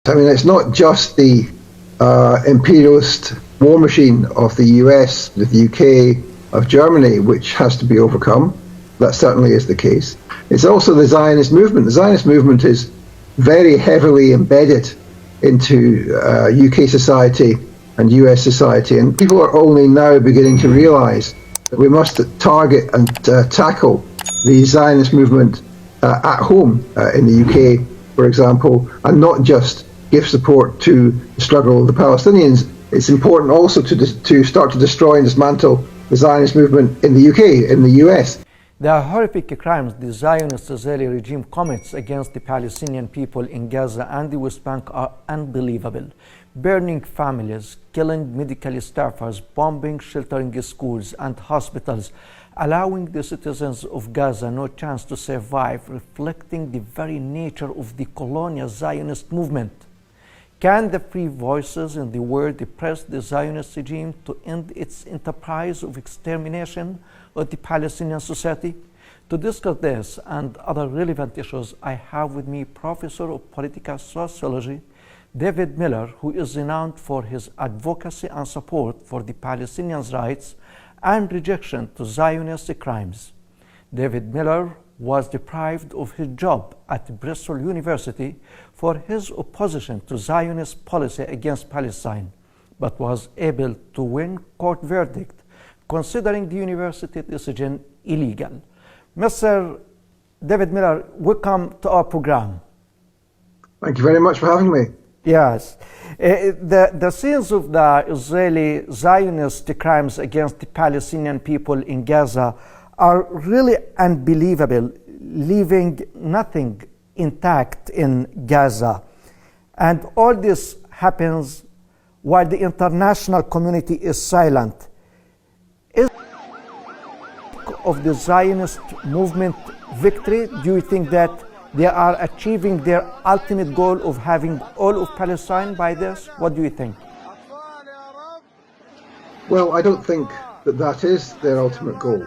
I mean, it's not just the imperialist war machine of the US, the UK, of Germany, which has to be overcome. That certainly is the case. It's also the Zionist movement. The Zionist movement is very heavily embedded into UK society and US society, and people are only now beginning to realize that we must target and tackle the Zionist movement at home in the UK, for example, and not just give support to the struggle of the Palestinians. It's important also to start to destroy and dismantle the Zionist movement in the UK, in the US. The horrific crimes the Zionist Israeli regime commits against the Palestinian people in Gaza and the West Bank are unbelievable. Burning families, killing medical staffers, bombing sheltering schools and hospitals, allowing the citizens of Gaza no chance to survive, reflecting the very nature of the colonial Zionist movement. Can the free voices in the world press the Zionist regime to end its enterprise of extermination of the Palestinian society? To discuss this and other relevant issues, I have with me Professor of Political Sociology, David Miller, who is renowned for his advocacy and support for the Palestinians' rights and rejection to Zionist crimes. David Miller was deprived of his job at Bristol University for his opposition to Zionist policy against Palestine, but was able to win court verdict considering the university decision illegal. Mr. David Miller, welcome to our program. Thank you very much for having me. Yes. The scenes of the Israeli Zionist crimes against the Palestinian people in Gaza are really unbelievable, leaving nothing intact in Gaza. And all this happens while the international community is silent. Is of the Zionist movement victory? Do you think that they are achieving their ultimate goal of having all of Palestine by this? What do you think? Well, I don't think that that is their ultimate goal.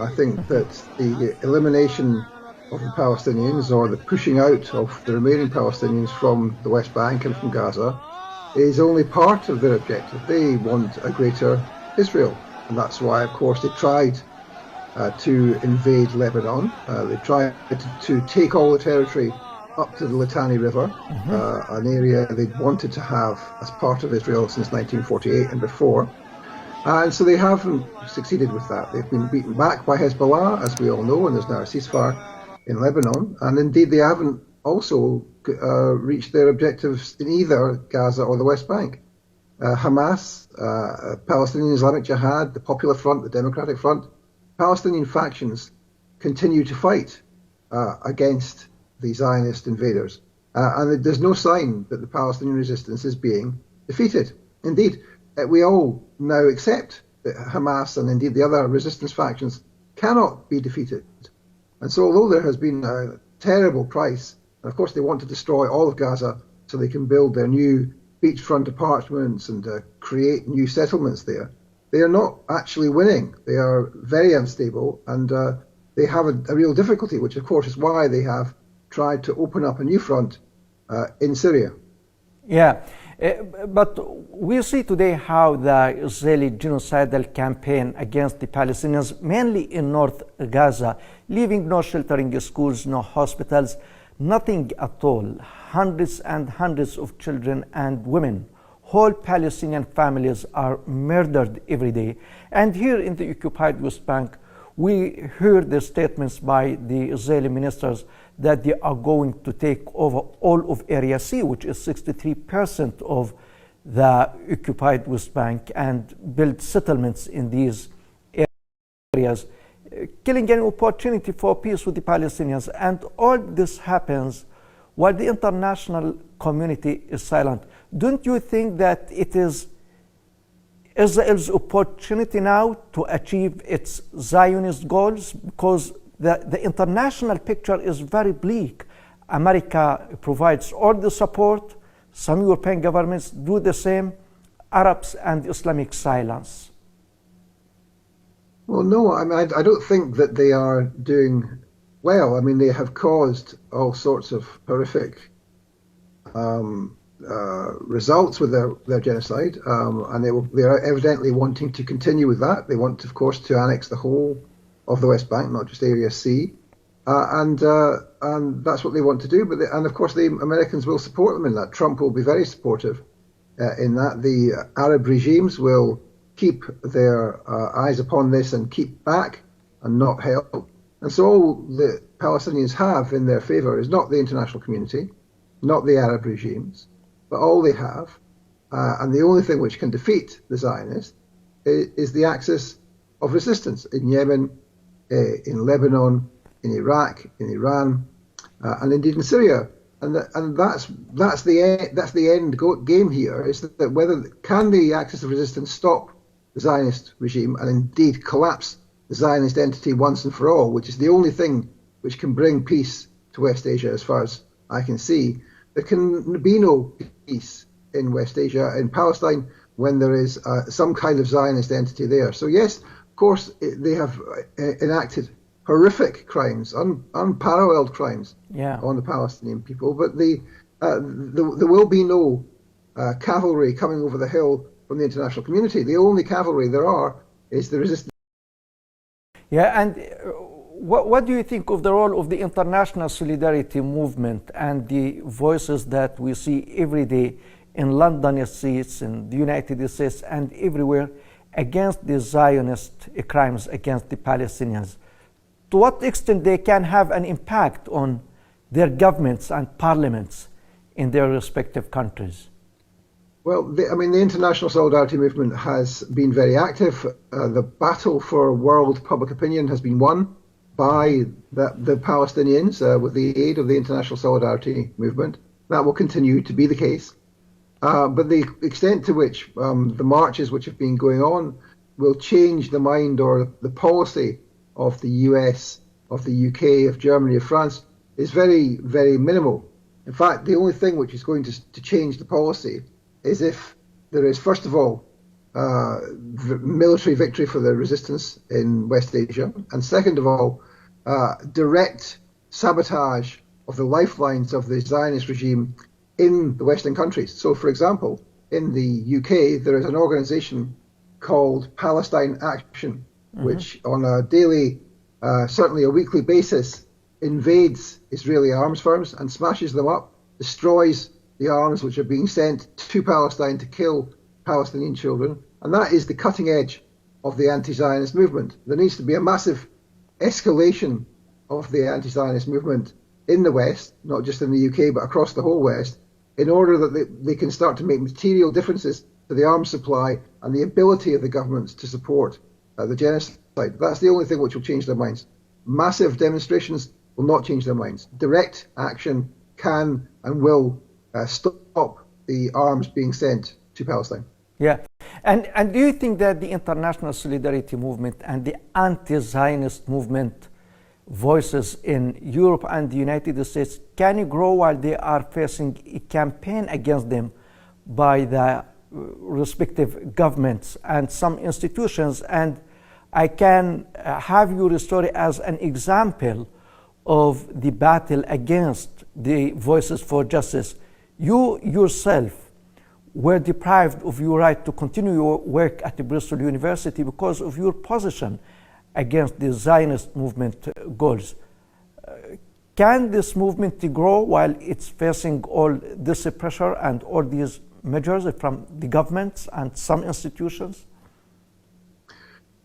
I think that the elimination of the Palestinians, or the pushing out of the remaining Palestinians from the West Bank and from Gaza, is only part of their objective. They want a greater Israel, and that's why, of course, they tried to invade Lebanon. They tried to take all the territory up to the Litani River, an area they'd wanted to have as part of Israel since 1948 and before. And so they haven't succeeded with that. They've been beaten back by Hezbollah, as we all know, and there's now a ceasefire in Lebanon. And indeed, they haven't also reached their objectives in either Gaza or the West Bank. Hamas, Palestinian Islamic Jihad, the Popular Front, the Democratic Front, Palestinian factions continue to fight against the Zionist invaders. And there's no sign that the Palestinian resistance is being defeated. Indeed, we all now accept that Hamas and indeed the other resistance factions cannot be defeated. And so although there has been a terrible price, and of course they want to destroy all of Gaza so they can build their new beachfront apartments and create new settlements there, they are not actually winning. They are very unstable, and they have a real difficulty, which of course is why they have tried to open up a new front in Syria. Yeah, but we see today how the Israeli genocidal campaign against the Palestinians, mainly in North Gaza, leaving no sheltering schools, no hospitals, nothing at all. Hundreds and hundreds of children and women, whole Palestinian families are murdered every day. And here in the occupied West Bank, we heard the statements by the Israeli ministers that they are going to take over all of Area C, which is 63% of the occupied West Bank, and build settlements in these areas, killing an opportunity for peace with the Palestinians. And all this happens while the international community is silent. Don't you think that it is Israel's opportunity now to achieve its Zionist goals? Because the international picture is very bleak. America provides all the support. Some European governments do the same. Arabs and Islamic silence. Well, no, I mean, I don't think that they are doing well. I mean, they have caused all sorts of horrific results with their genocide, and they are evidently wanting to continue with that. They want, of course, to annex the whole of the West Bank, not just Area C, and that's what they want to do. And of course, the Americans will support them in that. Trump will be very supportive in that. The Arab regimes will keep their eyes upon this and keep back and not help. And so all the Palestinians have in their favour is not the international community, not the Arab regimes, but all they have, and the only thing which can defeat the Zionists is the axis of resistance in Yemen, in Lebanon, in Iraq, in Iran, and indeed in Syria. And that's the end game here, is that whether can the axis of resistance stop the Zionist regime and indeed collapse the Zionist entity once and for all, which is the only thing which can bring peace to West Asia as far as I can see. There can be no peace in West Asia, in Palestine, when there is some kind of Zionist entity there. So yes, of course, they have enacted horrific crimes, unparalleled crimes on the Palestinian people, but there will be no cavalry coming over the hill from the international community. The only cavalry there are is the resistance. Yeah, and what do you think of the role of the international solidarity movement and the voices that we see every day in London streets, in the United States, and everywhere against the Zionist crimes against the Palestinians? To what extent they can have an impact on their governments and parliaments in their respective countries? Well, the international solidarity movement has been very active. The battle for world public opinion has been won by the Palestinians with the aid of the international solidarity movement. That will continue to be the case. But the extent to which the marches which have been going on will change the mind or the policy of the US, of the UK, of Germany, of France is very, very minimal. In fact, the only thing which is going to change the policy is if there is, first of all, military victory for the resistance in West Asia, and second of all, direct sabotage of the lifelines of the Zionist regime in the Western countries. So, for example, in the UK, there is an organization called Palestine Action, which on a daily, certainly a weekly basis, invades Israeli arms firms and smashes them up, destroys the arms which are being sent to Palestine to kill Palestinian children. And that is the cutting edge of the anti-Zionist movement. There needs to be a massive escalation of the anti-Zionist movement in the West, not just in the UK, but across the whole West, in order that they can start to make material differences to the arms supply and the ability of the governments to support the genocide. That's the only thing which will change their minds. Massive demonstrations will not change their minds. Direct action can and will stop the arms being sent to Palestine. Yeah. And do you think that the international solidarity movement and the anti-Zionist movement voices in Europe and the United States can grow while they are facing a campaign against them by the respective governments and some institutions? And I can have your story as an example of the battle against the Voices for Justice. You yourself were deprived of your right to continue your work at the Bristol University because of your position against the Zionist movement goals. Can this movement grow while it's facing all this pressure and all these measures from the governments and some institutions?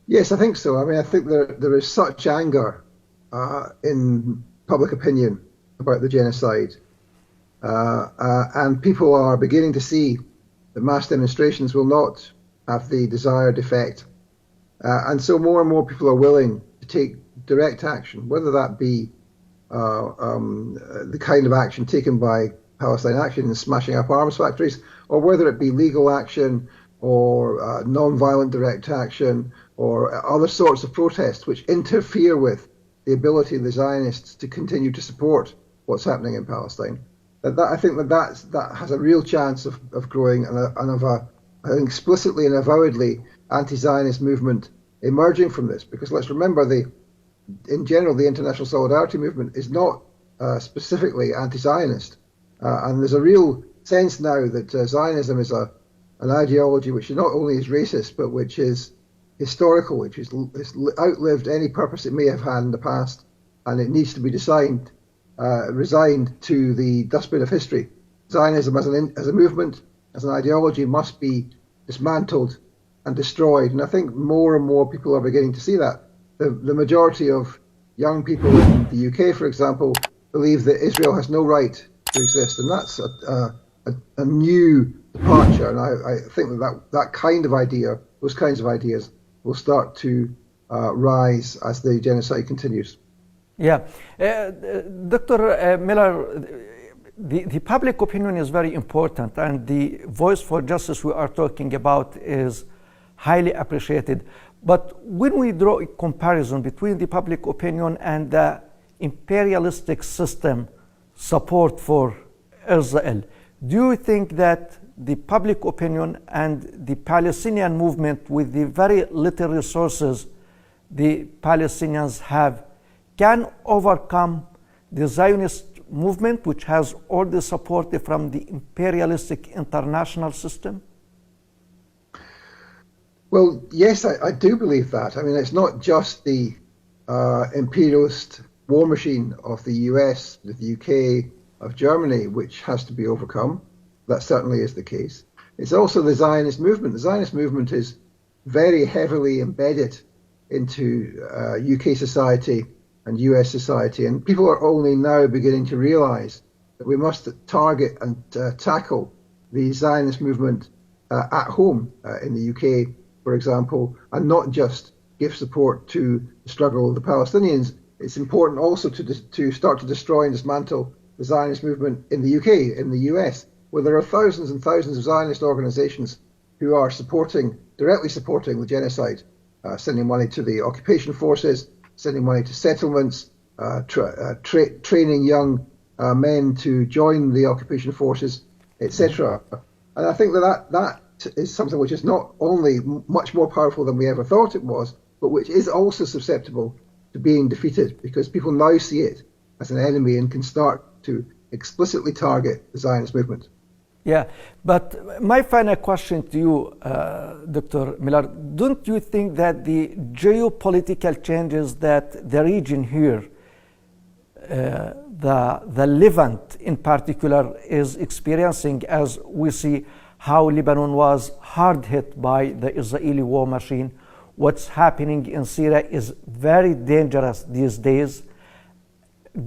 Yes, I think so. I think there is such anger in public opinion about the genocide. And people are beginning to see that mass demonstrations will not have the desired effect. And so more and more people are willing to take direct action, whether that be the kind of action taken by Palestine Action in smashing up arms factories, or whether it be legal action or non-violent direct action or other sorts of protests which interfere with the ability of the Zionists to continue to support what's happening in Palestine. I think that has a real chance of growing and of an explicitly and avowedly anti-Zionist movement emerging from this. Because let's remember, in general, the international solidarity movement is not specifically anti-Zionist. And there's a real sense now that Zionism is an ideology which not only is racist, but which is historical, which is outlived any purpose it may have had in the past, and it needs to be resigned to the dustbin of history. Zionism as a movement, as an ideology, must be dismantled and destroyed. And I think more and more people are beginning to see that. The majority of young people in the UK, for example, believe that Israel has no right to exist, and that's a new departure. And I think that kind of idea, those kinds of ideas, will start to rise as the genocide continues. Yeah. Dr. Miller, the public opinion is very important, and the voice for justice we are talking about is highly appreciated. But when we draw a comparison between the public opinion and the imperialistic system support for Israel, do you think that the public opinion and the Palestinian movement, with the very little resources the Palestinians have, can overcome the Zionist movement, which has all the support from the imperialistic international system? Well, yes, I do believe that. I mean, it's not just the imperialist war machine of the US, the UK, of Germany, which has to be overcome. That certainly is the case. It's also the Zionist movement. The Zionist movement is very heavily embedded into UK society and US society, and people are only now beginning to realize that we must target and tackle the Zionist movement at home in the UK, for example, and not just give support to the struggle of the Palestinians. It's important also to start to destroy and dismantle the Zionist movement in the UK, in the US, where there are thousands and thousands of Zionist organizations who are directly supporting the genocide, sending money to the occupation forces, sending money to settlements, training young men to join the occupation forces, etc. And I think that is something which is not only much more powerful than we ever thought it was, but which is also susceptible to being defeated, because people now see it as an enemy and can start to explicitly target the Zionist movement. Yeah, but my final question to you, Dr. Miller, don't you think that the geopolitical changes that the region here, the Levant in particular, is experiencing, as we see how Lebanon was hard hit by the Israeli war machine? What's happening in Syria is very dangerous these days.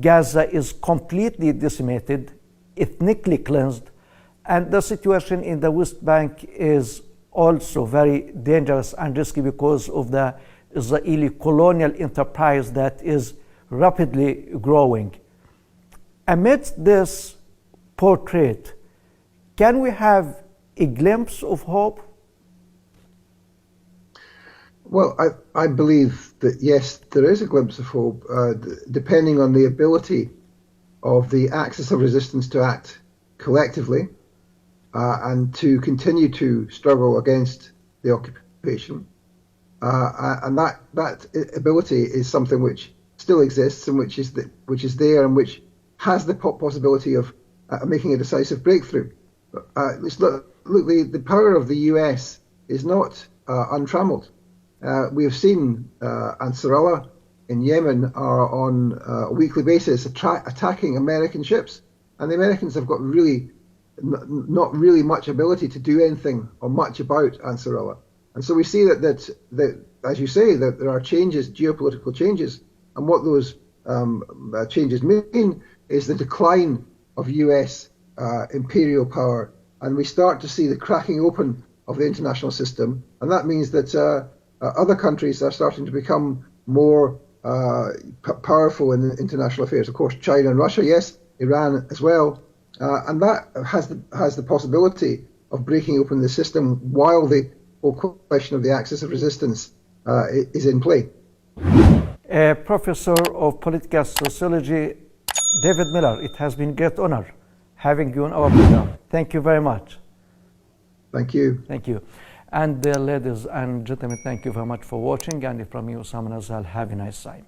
Gaza is completely decimated, ethnically cleansed, and the situation in the West Bank is also very dangerous and risky because of the Israeli colonial enterprise that is rapidly growing. Amidst this portrait, can we have a glimpse of hope? Well, I believe that, yes, there is a glimpse of hope, depending on the ability of the axis of resistance to act collectively and to continue to struggle against the occupation. And that ability is something which still exists and which is there and which has the possibility of making a decisive breakthrough. Look, the power of the US is not untrammeled. We have seen Anser Ulla in Yemen are on a weekly basis attacking American ships, and the Americans have got not really much ability to do anything or much about Anser Ulla. And so we see that as you say, that there are changes, geopolitical changes, and what those changes mean is the decline of US imperial power, and we start to see the cracking open of the international system, and that means that other countries are starting to become more powerful in international affairs. Of course, China and Russia, yes, Iran as well, and that has the possibility of breaking open the system while the whole question of the axis of resistance is in play. Professor of Political Sociology, David Miller, it has been a great honor having you on our program. Thank you very much. Thank you. Thank you. And ladies and gentlemen, thank you very much for watching. And from you, Sam Nazal, have a nice time.